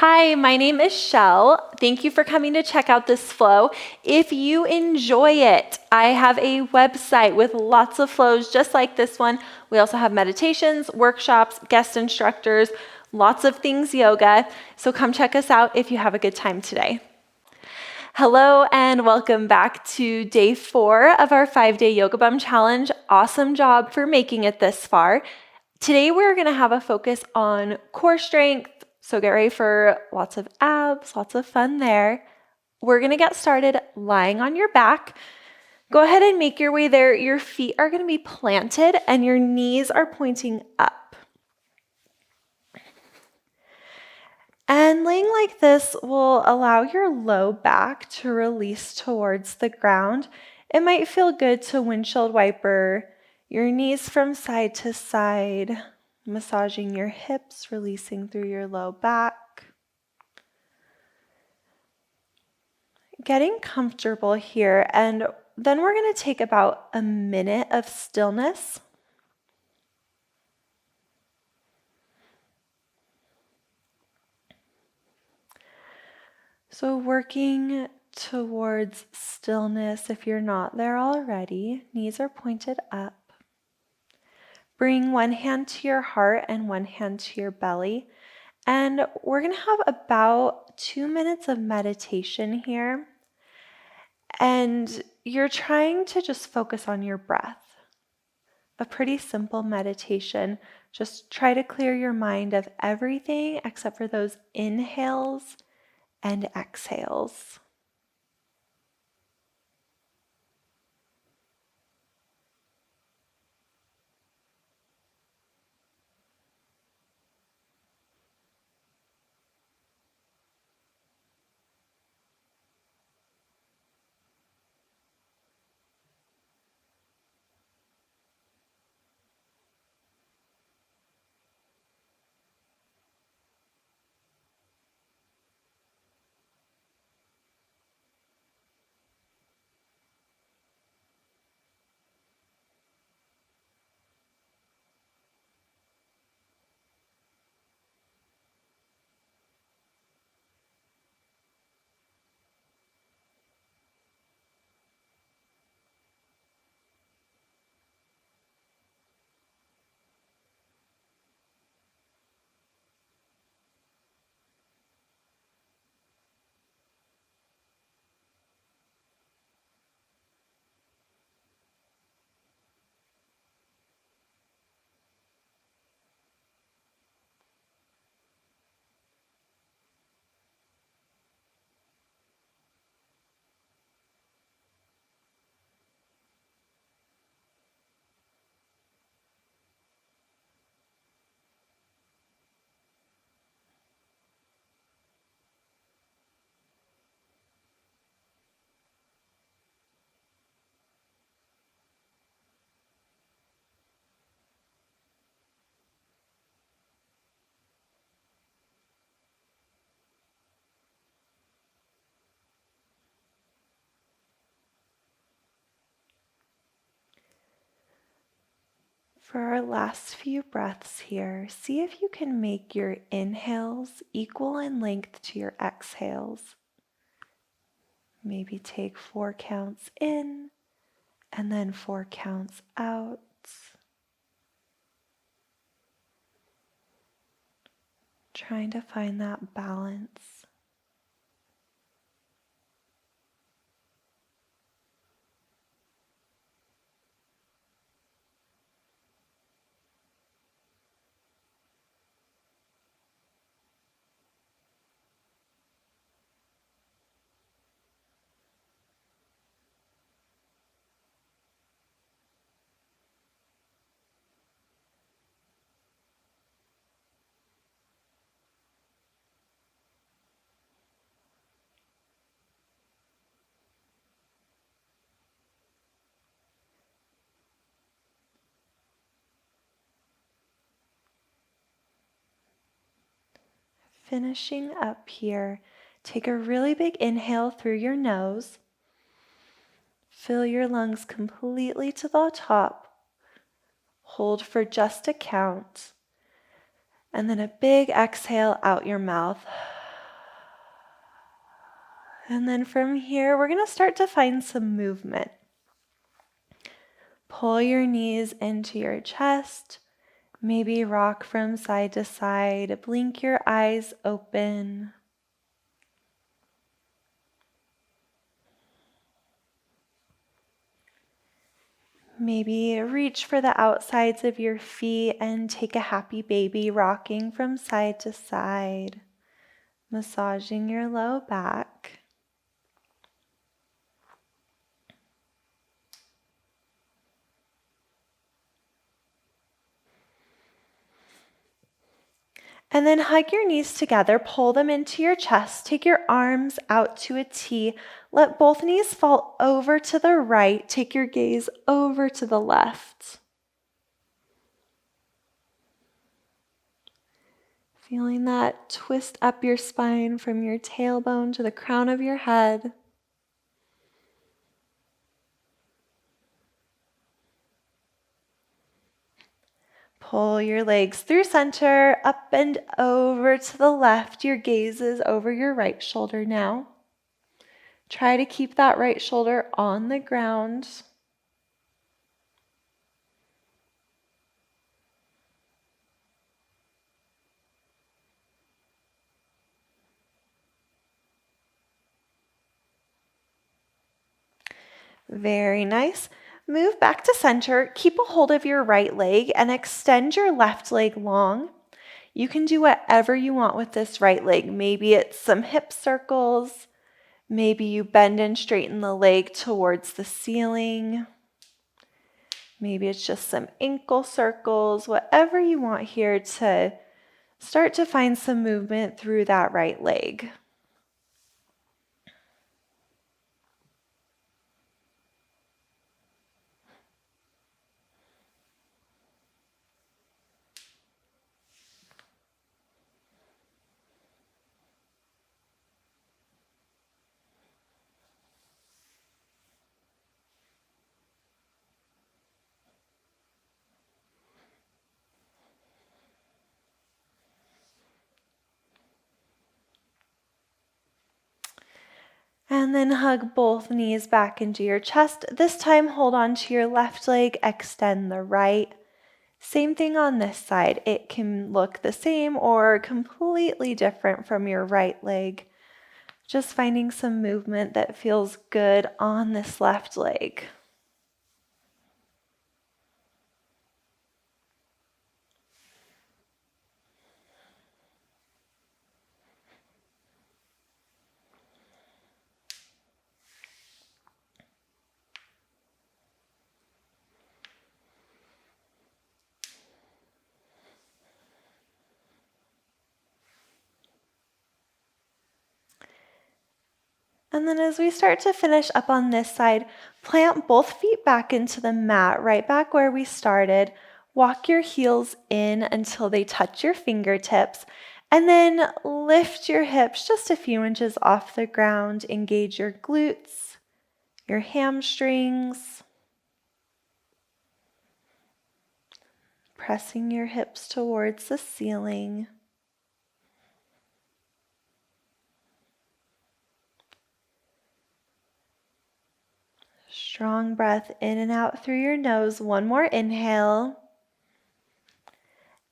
Hi, my name is Shell. Thank you for coming to check out this flow. If you enjoy it, I have a website with lots of flows just like this one. We also have meditations, workshops, guest instructors, lots of things yoga. So come check us out if you have a good time today. Hello and welcome back to day 4 of our 5-day Yoga Bum Challenge. Awesome job for making it this far. Today we're going to have a focus on core strength, so get ready for lots of abs, lots of fun there. We're going to get started lying on your back. Go ahead and make your way there. Your feet are going to be planted and your knees are pointing up. And laying like this will allow your low back to release towards the ground. It might feel good to windshield wiper your knees from side to side, massaging your hips, releasing through your low back. Getting comfortable here, and then we're going to take about a minute of stillness. So working towards stillness if you're not there already. Knees are pointed up. Bring one hand to your heart and one hand to your belly. And we're going to have about 2 minutes of meditation here. And you're trying to just focus on your breath. A pretty simple meditation. Just try to clear your mind of everything except for those inhales and exhales. For our last few breaths here, see if you can make your inhales equal in length to your exhales. Maybe take 4 counts in and then 4 counts out. Trying to find that balance. Finishing up here, take a really big inhale through your nose. Fill your lungs completely to the top. Hold for just a count. And then a big exhale out your mouth. And then from here, we're going to start to find some movement. Pull your knees into your chest. Maybe rock from side to side. Blink your eyes open. Maybe reach for the outsides of your feet and take a happy baby, rocking from side to side, massaging your low back. And then hug your knees together, pull them into your chest, take your arms out to a T, let both knees fall over to the right, take your gaze over to the left. Feeling that twist up your spine from your tailbone to the crown of your head. Pull your legs through center, up and over to the left. Your gaze is over your right shoulder now. Try to keep that right shoulder on the ground. Very nice. Move back to center. Keep a hold of your right leg and extend your left leg long. You can do whatever you want with this right leg. Maybe it's some hip circles. Maybe you bend and straighten the leg towards the ceiling. Maybe it's just some ankle circles. Whatever you want here to start to find some movement through that right leg. And then hug both knees back into your chest. This time, hold on to your left leg, extend the right. Same thing on this side. It can look the same or completely different from your right leg. Just finding some movement that feels good on this left leg. And then as we start to finish up on this side, plant both feet back into the mat, right back where we started. Walk your heels in until they touch your fingertips, and then lift your hips just a few inches off the ground. Engage your glutes, your hamstrings, pressing your hips towards the ceiling. Strong breath in and out through your nose. One more inhale.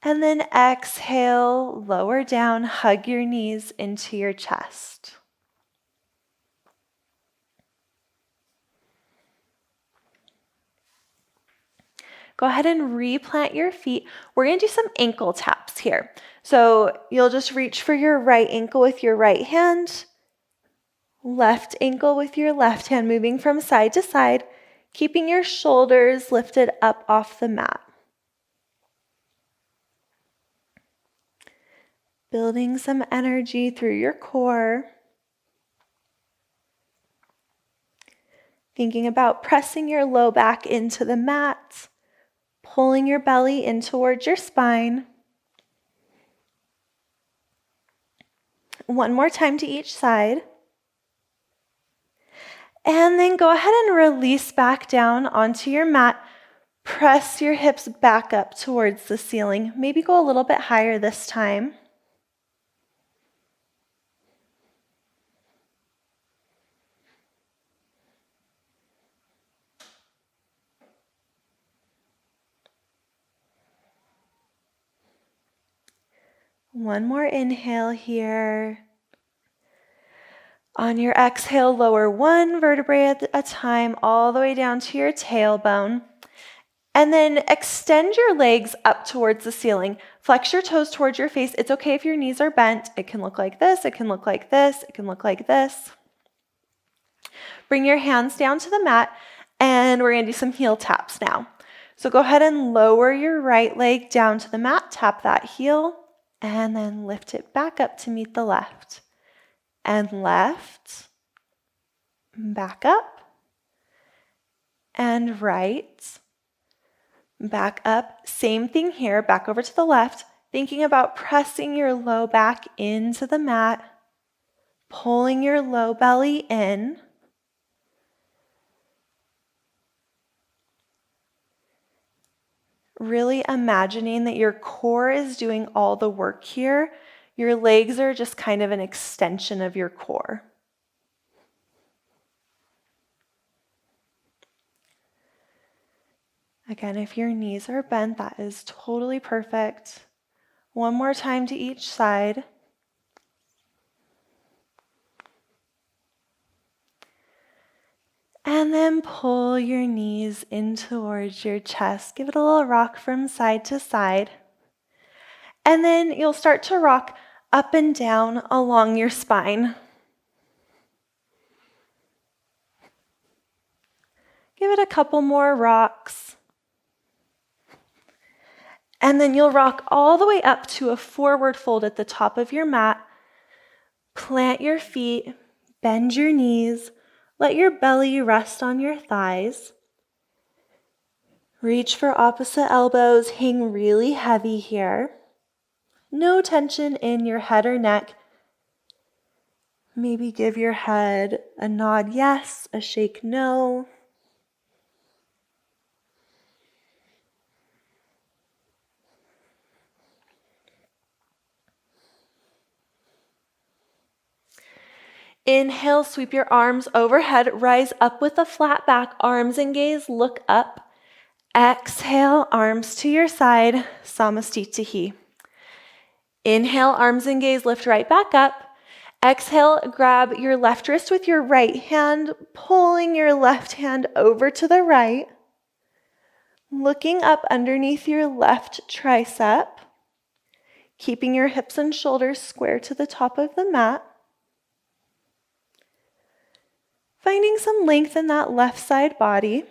And then exhale, lower down, hug your knees into your chest. Go ahead and replant your feet. We're going to do some ankle taps here. So you'll just reach for your right ankle with your right hand, left ankle with your left hand, moving from side to side, keeping your shoulders lifted up off the mat. Building some energy through your core. Thinking about pressing your low back into the mat, pulling your belly in towards your spine. One more time to each side. And then go ahead and release back down onto your mat. Press your hips back up towards the ceiling. Maybe go a little bit higher this time. One more inhale here. On your exhale, lower one vertebrae at a time all the way down to your tailbone. And then extend your legs up towards the ceiling. Flex your toes towards your face. It's okay if your knees are bent. It can look like this. It can look like this. It can look like this. Bring your hands down to the mat, and we're going to do some heel taps now. So go ahead and lower your right leg down to the mat. Tap that heel, and then lift it back up to meet the left. And left, back up, and right, back up. Same thing here, back over to the left, thinking about pressing your low back into the mat, pulling your low belly in. Really imagining that your core is doing all the work here. Your legs are just kind of an extension of your core. Again, if your knees are bent, that is totally perfect. One more time to each side. And then pull your knees in towards your chest. Give it a little rock from side to side. And then you'll start to rock up and down along your spine. Give it a couple more rocks. And then you'll rock all the way up to a forward fold at the top of your mat. Plant your feet, bend your knees, let your belly rest on your thighs. Reach for opposite elbows, hang really heavy here. No tension in your head or neck. Maybe give your head a nod yes, a shake no. Inhale, sweep your arms overhead, rise up with a flat back, arms and gaze, look up. Exhale, arms to your side, Samastitihi. Inhale, arms and gaze, lift right back up. Exhale, grab your left wrist with your right hand, pulling your left hand over to the right. Looking up underneath your left tricep, keeping your hips and shoulders square to the top of the mat. Finding some length in that left side body.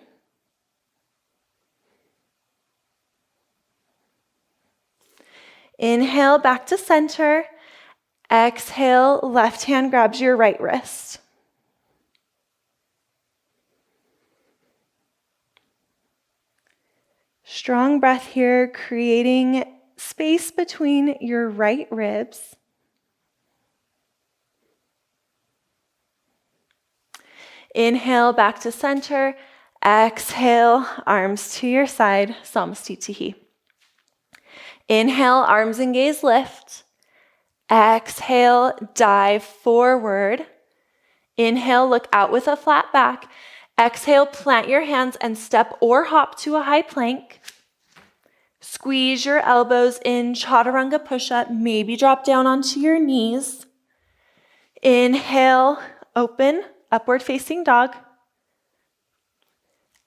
Inhale, back to center. Exhale, left hand grabs your right wrist. Strong breath here, creating space between your right ribs. Inhale, back to center. Exhale, arms to your side, Samastitihi. Inhale, arms and gaze lift. Exhale, dive forward. Inhale, look out with a flat back. Exhale, plant your hands and step or hop to a high plank. Squeeze your elbows in, chaturanga push-up. Maybe drop down onto your knees. Inhale, open. Upward facing dog.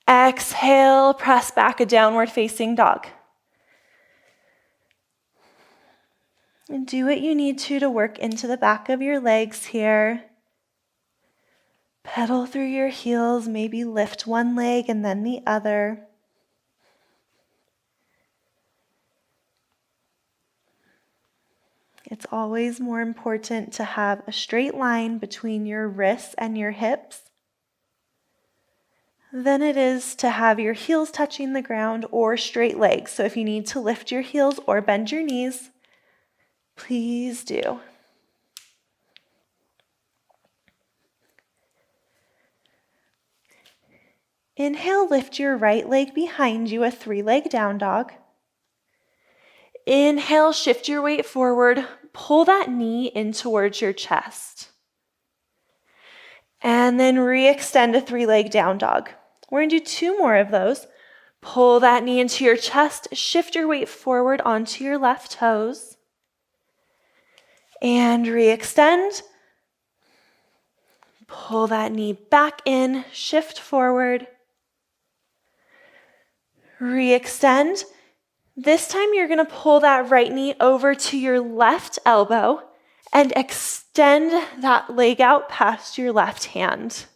Exhale, press back, a downward facing dog. And do what you need to work into the back of your legs here. Pedal through your heels, maybe lift one leg and then the other. It's always more important to have a straight line between your wrists and your hips than it is to have your heels touching the ground or straight legs. So if you need to lift your heels or bend your knees, please do. Inhale, lift your right leg behind you, a 3-leg down dog. Inhale, shift your weight forward. Pull that knee in towards your chest. And then re-extend a 3-leg down dog. We're going to do 2 more of those. Pull that knee into your chest. Shift your weight forward onto your left toes. And re-extend. Pull that knee back in, shift forward. Re-extend. This time you're gonna pull that right knee over to your left elbow and extend that leg out past your left hand.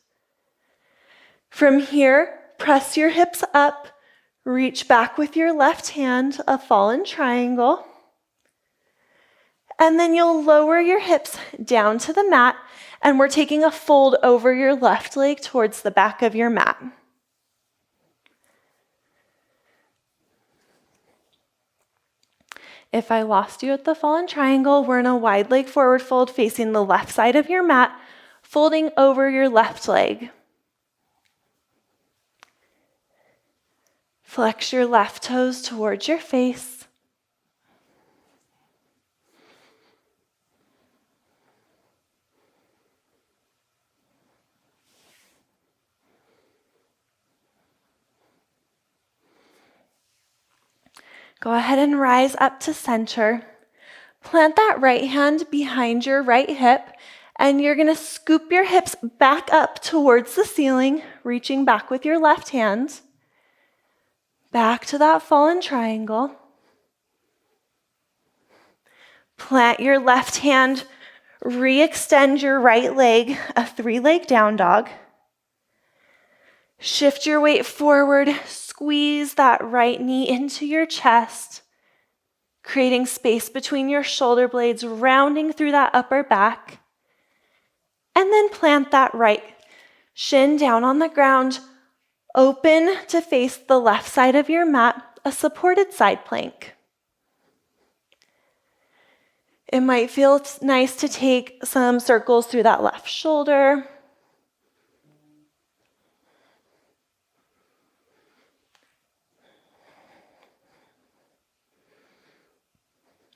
From here, press your hips up, reach back with your left hand, a fallen triangle. And then you'll lower your hips down to the mat, and we're taking a fold over your left leg towards the back of your mat. If I lost you at the fallen triangle, we're in a wide leg forward fold facing the left side of your mat, folding over your left leg. Flex your left toes towards your face. Go ahead and rise up to center. Plant that right hand behind your right hip, and you're gonna scoop your hips back up towards the ceiling, reaching back with your left hand. Back to that fallen triangle. Plant your left hand, re-extend your right leg, a 3-leg down dog. Shift your weight forward, squeeze that right knee into your chest, creating space between your shoulder blades, rounding through that upper back. And then plant that right shin down on the ground, open to face the left side of your mat, a supported side plank. It might feel nice to take some circles through that left shoulder.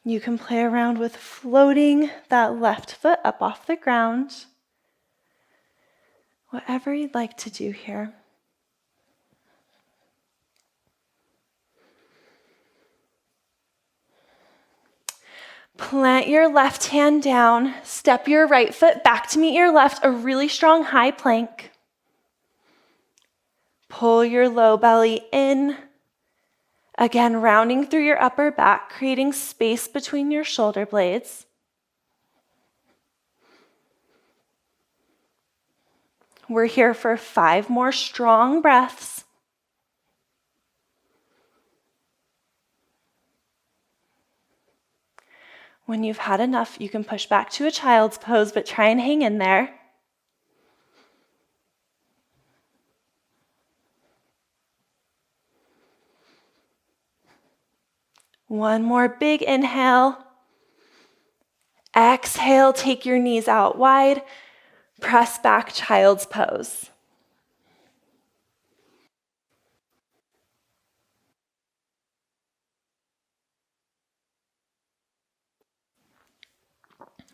You can play around with floating that left foot up off the ground. Whatever you'd like to do here. Plant your left hand down, step your right foot back to meet your left, a really strong high plank. Pull your low belly in. Again, rounding through your upper back, creating space between your shoulder blades. We're here for 5 more strong breaths. When you've had enough, you can push back to a child's pose, but try and hang in there. One more big inhale. Exhale, take your knees out wide. Press back, child's pose.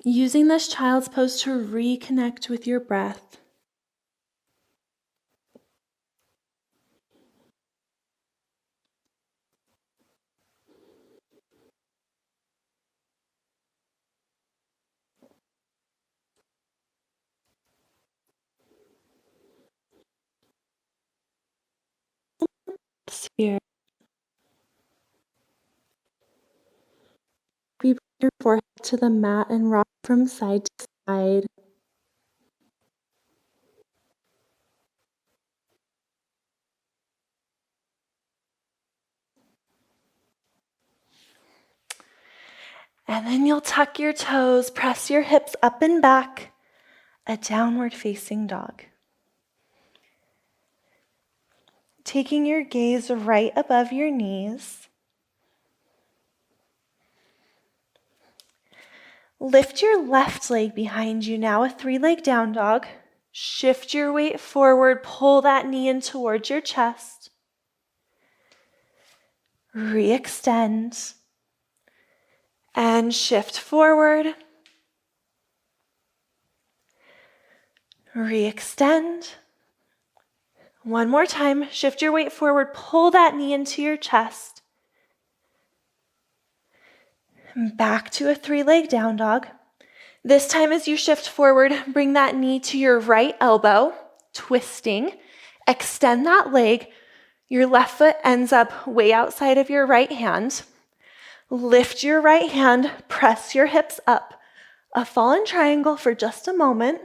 Using this child's pose to reconnect with your breath. Here. Bring your forehead to the mat and rock from side to side. And then you'll tuck your toes, press your hips up and back, a downward facing dog. Taking your gaze right above your knees. Lift your left leg behind you now, a 3-leg down dog. Shift your weight forward, pull that knee in towards your chest. Re-extend. And shift forward. Re-extend. One more time, shift your weight forward, pull that knee into your chest. Back to a 3-leg down dog. This time as you shift forward, bring that knee to your right elbow, twisting. Extend that leg. Your left foot ends up way outside of your right hand. Lift your right hand, press your hips up. A fallen triangle for just a moment.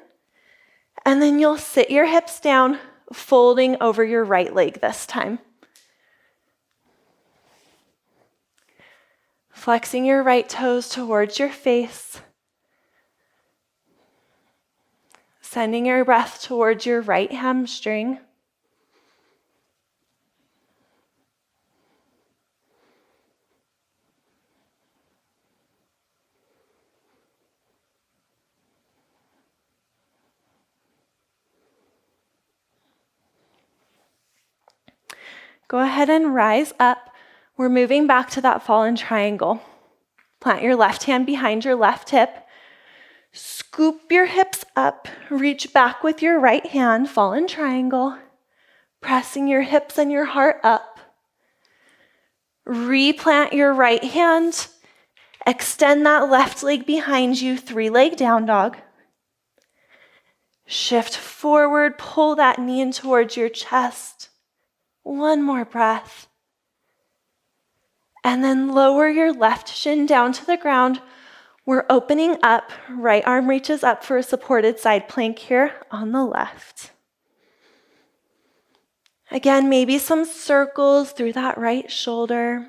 And then you'll sit your hips down, folding over your right leg this time. Flexing your right toes towards your face. Sending your breath towards your right hamstring. Go ahead and rise up. We're moving back to that fallen triangle. Plant your left hand behind your left hip. Scoop your hips up. Reach back with your right hand, fallen triangle. Pressing your hips and your heart up. Replant your right hand. Extend that left leg behind you, 3-leg down dog. Shift forward, pull that knee in towards your chest. One more breath. And then lower your left shin down to the ground. We're opening up. Right arm reaches up for a supported side plank here on the left. Again, maybe some circles through that right shoulder.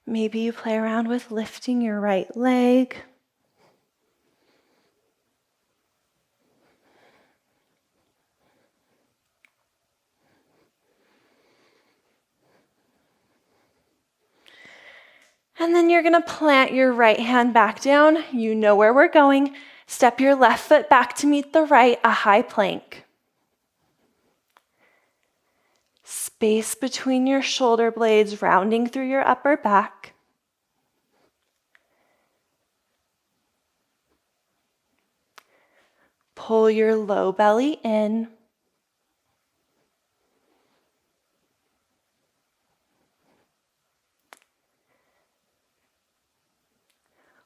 Maybe you play around with lifting your right leg. And then you're going to plant your right hand back down. You know where we're going. Step your left foot back to meet the right, a high plank. Space between your shoulder blades, rounding through your upper back. Pull your low belly in.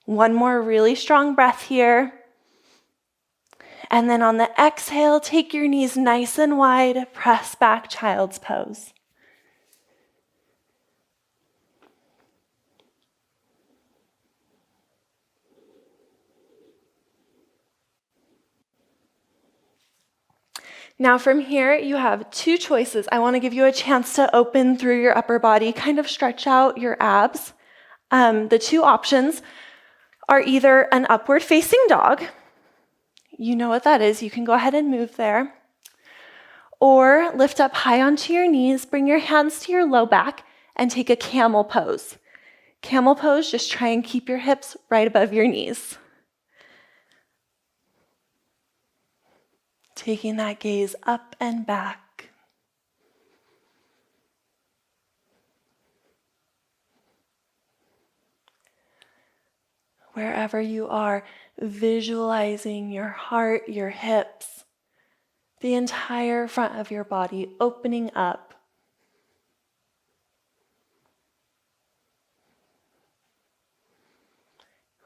One more really strong breath here. And then on the exhale, take your knees nice and wide, press back, child's pose. Now from here, you have two choices. I want to give you a chance to open through your upper body, kind of stretch out your abs. The two options are either an upward facing dog. You know what that is. You can go ahead and move there. Or lift up high onto your knees, bring your hands to your low back, and take a camel pose. Camel pose, just try and keep your hips right above your knees. Taking that gaze up and back. Wherever you are, visualizing your heart, your hips, the entire front of your body opening up.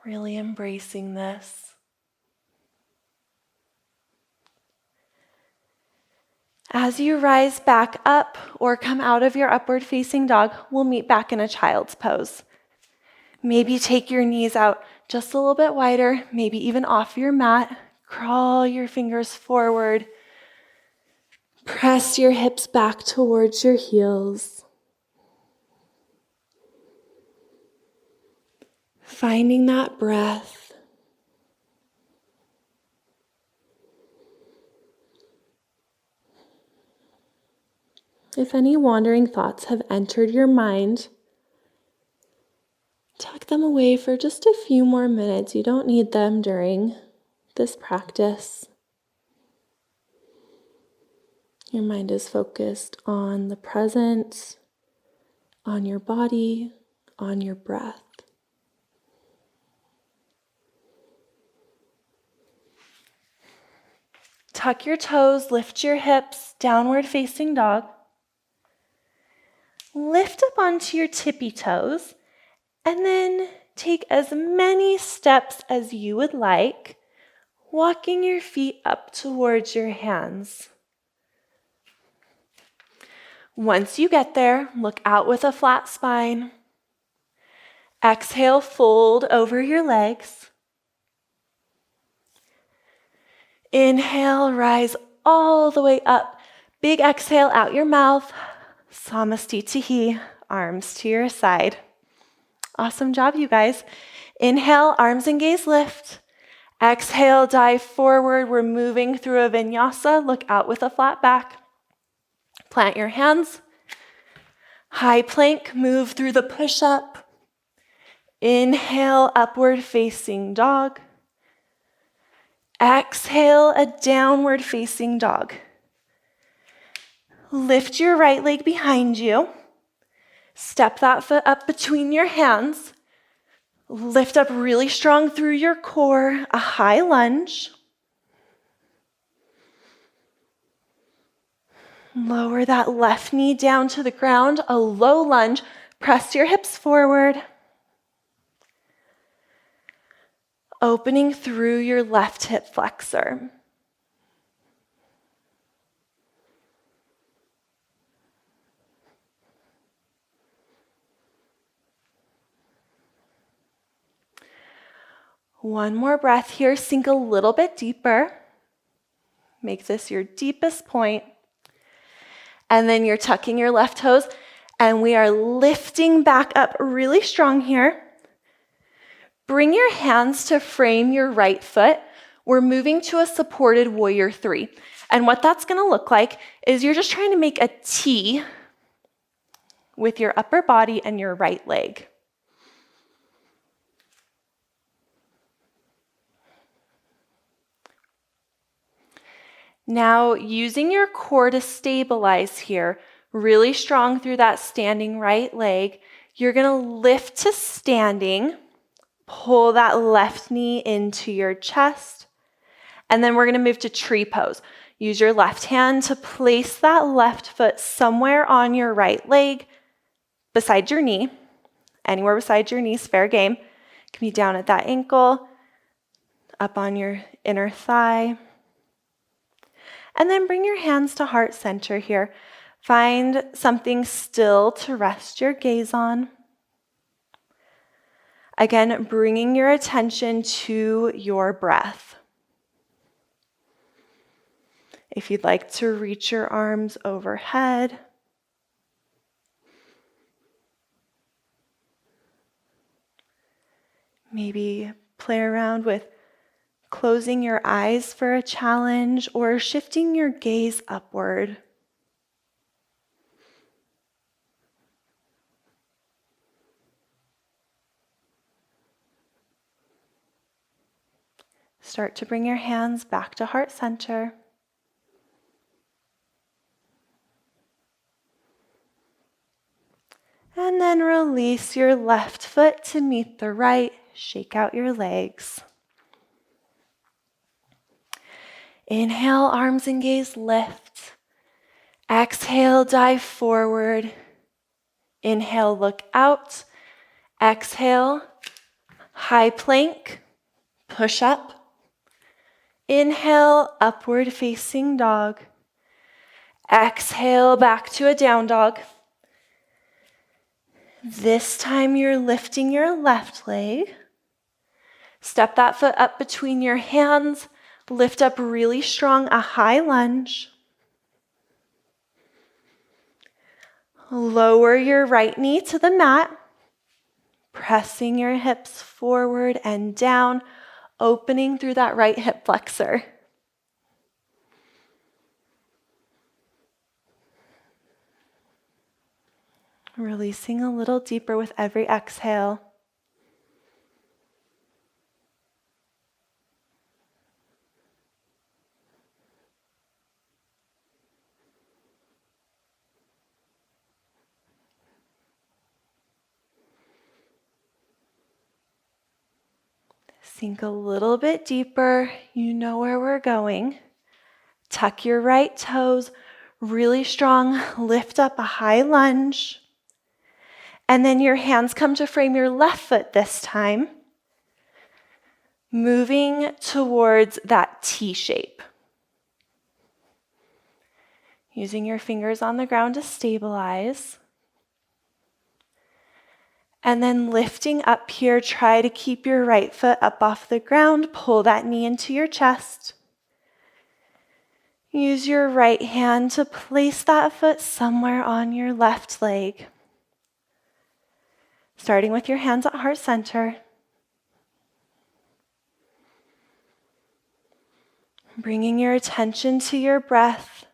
Really embracing this. As you rise back up or come out of your upward facing dog, we'll meet back in a child's pose. Maybe take your knees out just a little bit wider, maybe even off your mat. Crawl your fingers forward. Press your hips back towards your heels. Finding that breath. If any wandering thoughts have entered your mind, tuck them away for just a few more minutes. You don't need them during this practice. Your mind is focused on the present, on your body, on your breath. Tuck your toes, lift your hips, downward facing dog. lift up onto your tippy toes, and then take as many steps as you would like, walking your feet up towards your hands. Once you get there, look out with a flat spine. Exhale, fold over your legs. Inhale, rise all the way up. Big exhale out your mouth. Samastitihi, arms to your side. Awesome job, you guys. Inhale, arms and gaze lift. Exhale, dive forward. We're moving through a vinyasa. Look out with a flat back. Plant your hands. High plank, move through the push-up. Inhale, upward facing dog. Exhale, a downward facing dog. Lift your right leg behind you. Step that foot up between your hands. Lift up really strong through your core, a high lunge. Lower that left knee down to the ground, a low lunge. Press your hips forward. Opening through your left hip flexor. One more breath here, sink a little bit deeper. Make this your deepest point. And then you're tucking your left toes, and we are lifting back up really strong here. Bring your hands to frame your right foot. We're moving to a supported warrior 3. And what that's going to look like is you're just trying to make a T with your upper body and your right leg. Now, using your core to stabilize here, really strong through that standing right leg, you're going to lift to standing, pull that left knee into your chest, and then we're going to move to tree pose. Use your left hand to place that left foot somewhere on your right leg, beside your knee. Anywhere beside your knees, fair game. It can be down at that ankle, up on your inner thigh. And then bring your hands to heart center here. Find something still to rest your gaze on. Again, bringing your attention to your breath. If you'd like to reach your arms overhead, maybe play around with closing your eyes for a challenge or shifting your gaze upward. Start to bring your hands back to heart center. And then release your left foot to meet the right. Shake out your legs. Inhale, arms and gaze lift. Exhale, dive forward. Inhale, look out. Exhale, high plank, push up. Inhale, upward facing dog. Exhale, back to a down dog. This time you're lifting your left leg. Step that foot up between your hands. Lift up really strong, a high lunge. Lower your right knee to the mat, pressing your hips forward and down, opening through that right hip flexor. Releasing a little deeper with every exhale. Sink a little bit deeper. You know where we're going. Tuck your right toes really strong. Lift up a high lunge. And then your hands come to frame your left foot this time, moving towards that T shape. Using your fingers on the ground to stabilize. And then lifting up here, try to keep your right foot up off the ground. Pull that knee into your chest. Use your right hand to place that foot somewhere on your left leg. Starting with your hands at heart center. Bringing your attention to your breath.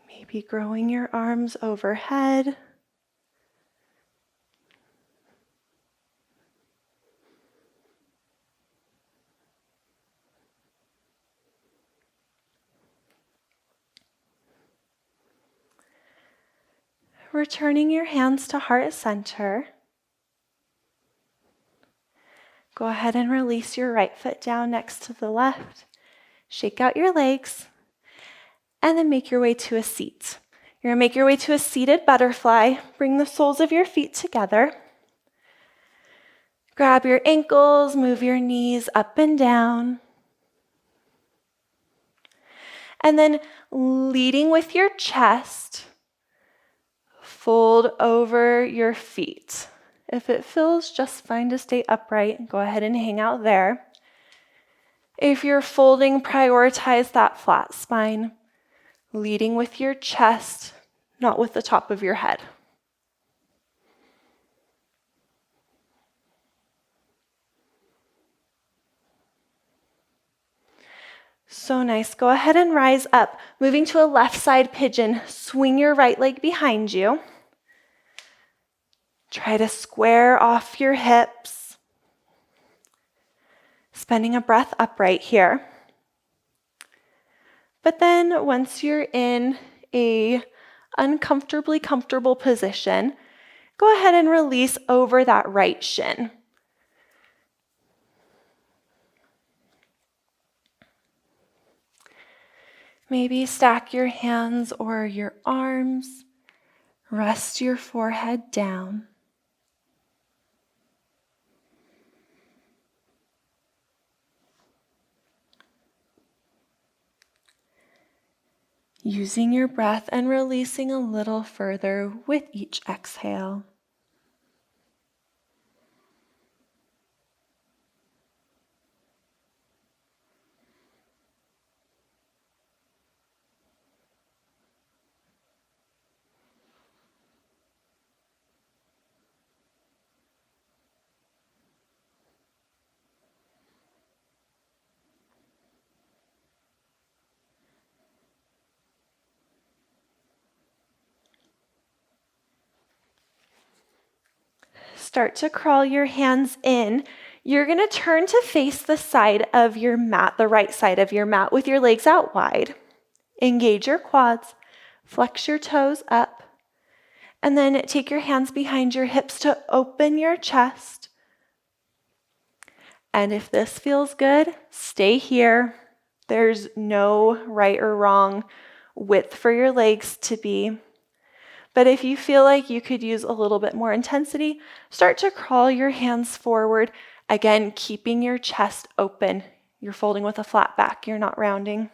Maybe growing your arms overhead. Returning your hands to heart center. Go ahead and release your right foot down next to the left. Shake out your legs. And then make your way to a seat. You're going to make your way to a seated butterfly. Bring the soles of your feet together. Grab your ankles, move your knees up and down. And then leading with your chest, fold over your feet. If it feels just fine to stay upright, go ahead and hang out there. If you're folding, prioritize that flat spine. Leading with your chest, not with the top of your head. So nice. Go ahead and rise up. Moving to a left side pigeon. Swing your right leg behind you. Try to square off your hips. Spending a breath upright here. But then once you're in a uncomfortably comfortable position, go ahead and release over that right shin. Maybe stack your hands or your arms. Rest your forehead down. Using your breath and releasing a little further with each exhale. Start to crawl your hands in. You're going to turn to face the side of your mat, the right side of your mat, with your legs out wide. Engage your quads, flex your toes up, and then take your hands behind your hips to open your chest. And if this feels good, stay here. There's no right or wrong width for your legs to be. But if you feel like you could use a little bit more intensity, start to crawl your hands forward. Again, keeping your chest open. You're folding with a flat back, you're not rounding.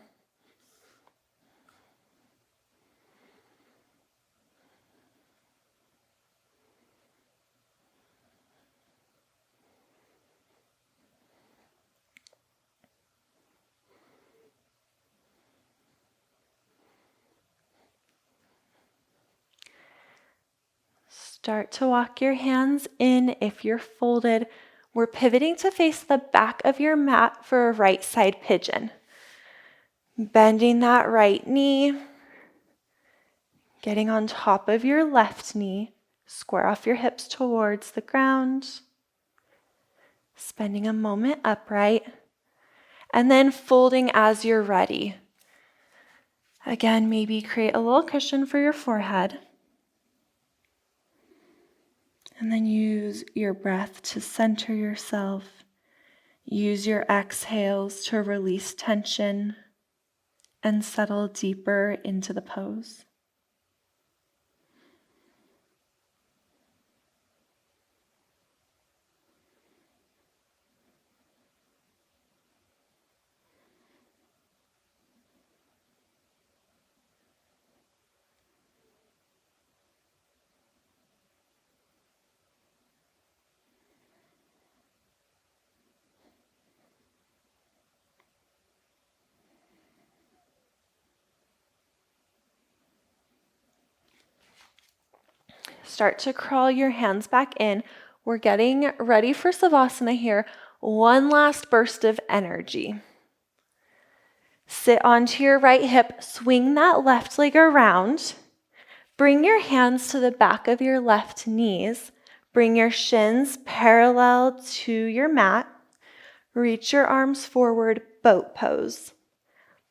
Start to walk your hands in if you're folded. We're pivoting to face the back of your mat for a right side pigeon. Bending that right knee, getting on top of your left knee, square off your hips towards the ground, spending a moment upright, and then folding as you're ready. Again, maybe create a little cushion for your forehead. And then use your breath to center yourself. Use your exhales to release tension and settle deeper into the pose. Start to crawl your hands back in. We're getting ready for Savasana here. One last burst of energy. Sit onto your right hip, swing that left leg around. Bring your hands to the back of your left knees. Bring your shins parallel to your mat. Reach your arms forward, boat pose.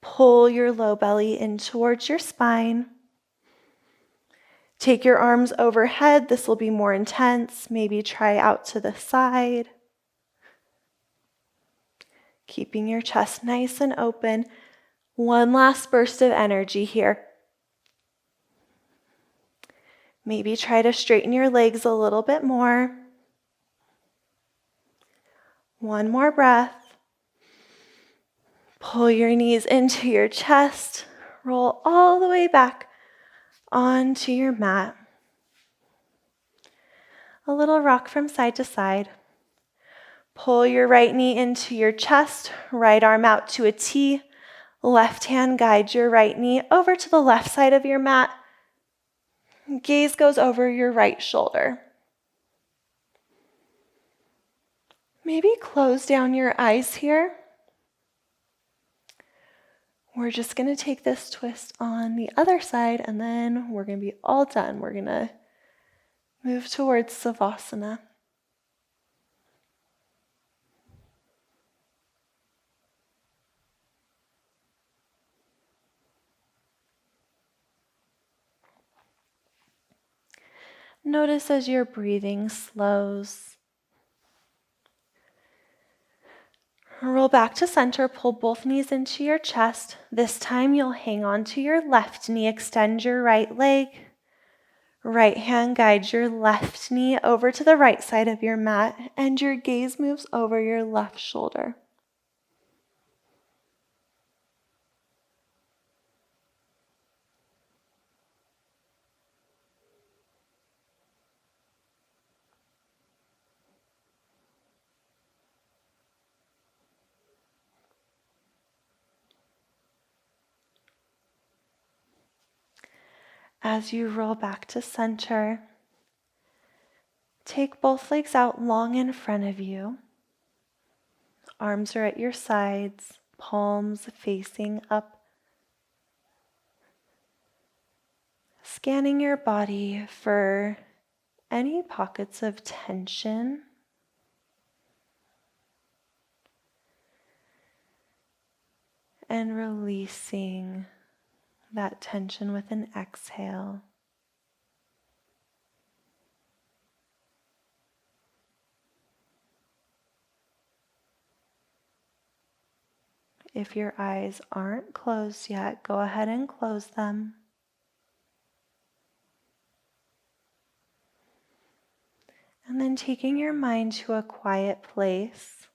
Pull your low belly in towards your spine. Take your arms overhead. This will be more intense. Maybe try out to the side. Keeping your chest nice and open. One last burst of energy here. Maybe try to straighten your legs a little bit more. One more breath. Pull your knees into your chest. Roll all the way back onto your mat. A little rock from side to side. Pull your right knee into your chest, right arm out to a T. Left hand guides your right knee over to the left side of your mat. Gaze goes over your right shoulder. Maybe close down your eyes here. We're just going to take this twist on the other side and then we're going to be all done. We're going to move towards Savasana. Notice as your breathing slows. Roll back to center, pull both knees into your chest. This time you'll hang on to your left knee, extend your right leg. Right hand guides your left knee over to the right side of your mat, and your gaze moves over your left shoulder. As you roll back to center, take both legs out long in front of you. Arms are at your sides, palms facing up. Scanning your body for any pockets of tension. And releasing that tension with an exhale. If your eyes aren't closed yet, go ahead and close them. And then taking your mind to a quiet place,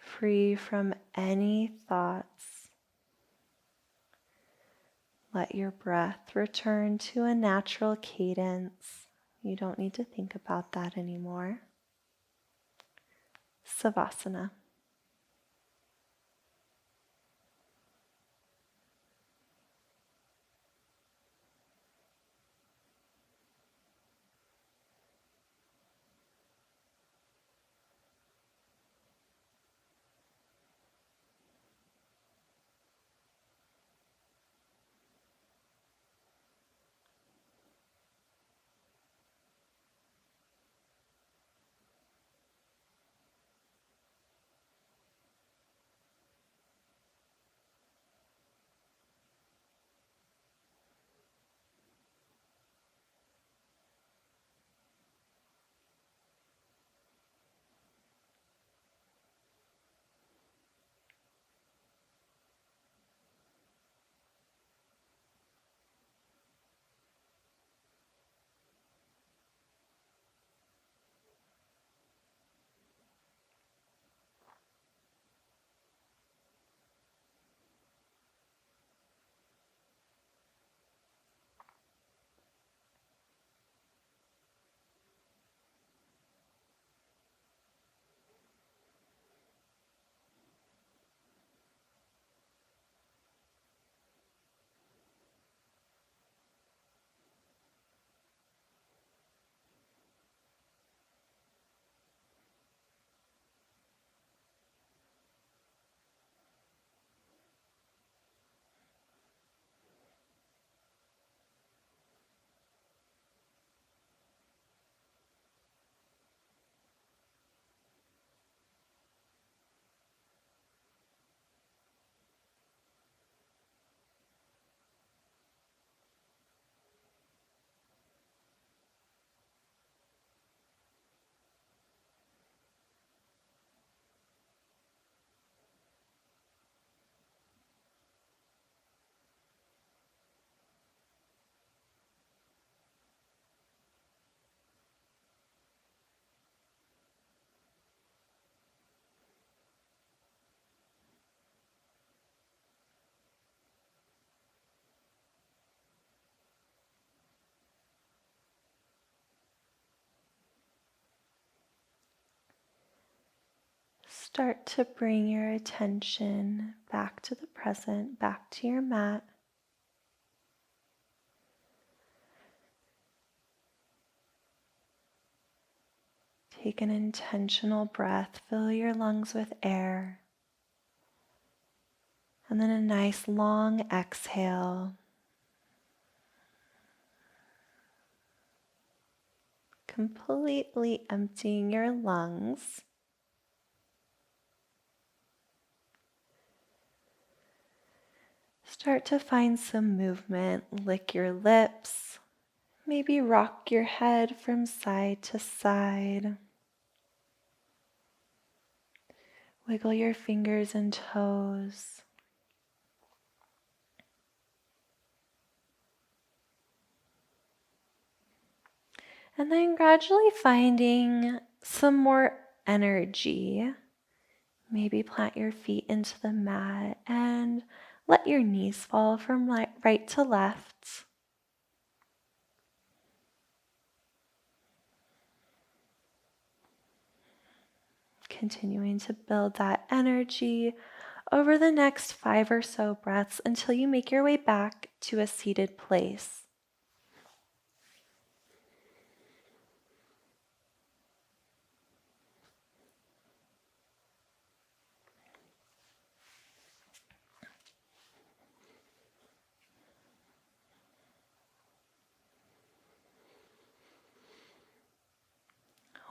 free from any thoughts. Let your breath return to a natural cadence. You don't need to think about that anymore. Savasana. Start to bring your attention back to the present, back to your mat. Take an intentional breath, fill your lungs with air, and then a nice long exhale. Completely emptying your lungs. Start to find some movement, lick your lips, maybe rock your head from side to side. Wiggle your fingers and toes. And then gradually finding some more energy. Maybe plant your feet into the mat and let your knees fall from right to left. Continuing to build that energy over the next 5 or so breaths until you make your way back to a seated place.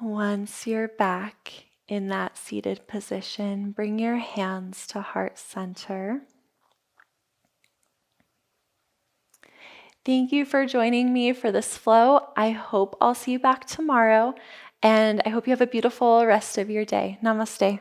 Once you're back in that seated position, bring your hands to heart center. Thank you for joining me for this flow. I hope I'll see you back tomorrow, and I hope you have a beautiful rest of your day. Namaste.